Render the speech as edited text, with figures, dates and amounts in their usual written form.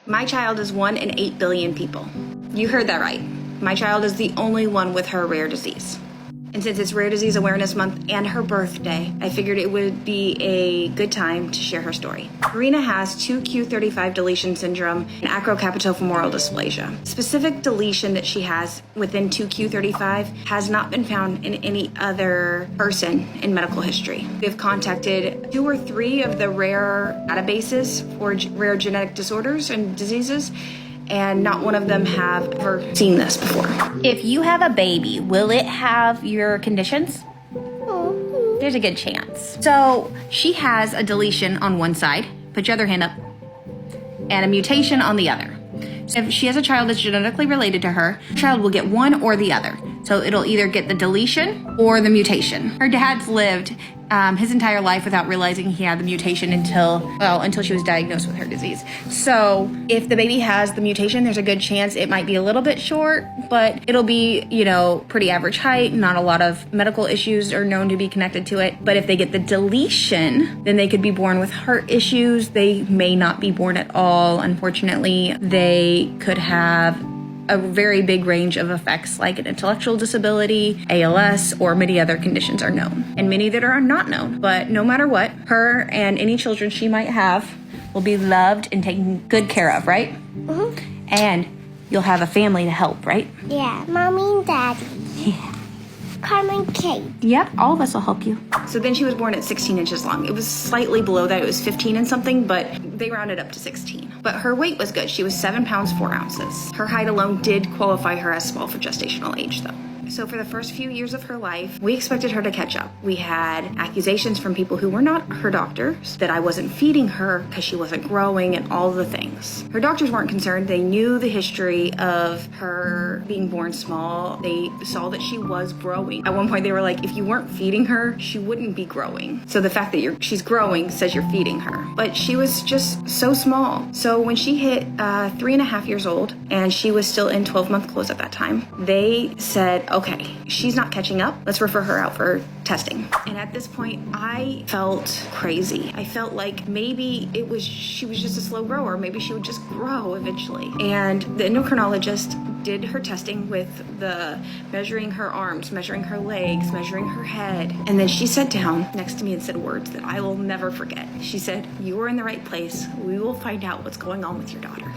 My child is 1 in 8 billion people. You heard that right. My child is the only one with her rare disease. And since it's Rare Disease Awareness Month and her birthday, I figured it would be a good time to share her story. Karina has 2q35 deletion syndrome and acrocapital-femoral dysplasia. Specific deletion that she has within 2q35 has not been found in any other person in medical history. We've contacted 2 or 3 of the rare databases for rare genetic disorders and diseases, and not one of them have ever seen this before. If you have a baby, will it have your conditions? Mm-hmm. There's a good chance. So she has a deletion on one side, put your other hand up, and a mutation on the other. So if she has a child that's genetically related to her, the child will get one or the other. So it'll either get the deletion or the mutation. Her dad's lived his entire life without realizing he had the mutation until she was diagnosed with her disease. So if the baby has the mutation, there's a good chance it might be a little bit short, but it'll be, pretty average height. Not a lot of medical issues are known to be connected to it. But if they get the deletion, then they could be born with heart issues. They may not be born at all. Unfortunately, they could have a very big range of effects like an intellectual disability, ALS, or many other conditions are known, and many that are not known. But no matter what, her and any children she might have will be loved and taken good care of, right? Mm-hmm. And you'll have a family to help, right? Yeah, Mommy and Daddy. Yeah. Carmen and Kate. Yep, all of us will help you. So then she was born at 16 inches long. It was slightly below that. It was 15 and something, but they rounded up to 16. But her weight was good. She was 7 pounds, 4 ounces. Her height alone did qualify her as small for gestational age, though. So for the first few years of her life, we expected her to catch up. We had accusations from people who were not her doctors that I wasn't feeding her because she wasn't growing and all the things. Her doctors weren't concerned. They knew the history of her being born small. They saw that she was growing. At one point, they were like, if you weren't feeding her, she wouldn't be growing. So the fact that she's growing says you're feeding her. But she was just so small. So when she hit 3.5 years old, and she was still in 12-month clothes at that time, they said, okay, she's not catching up. Let's refer her out for testing. And at this point, I felt crazy. I felt like maybe she was just a slow grower. Maybe she would just grow eventually. And the endocrinologist did her testing with the measuring her arms, measuring her legs, measuring her head. And then she sat down next to me and said words that I will never forget. She said, "You are in the right place. We will find out what's going on with your daughter."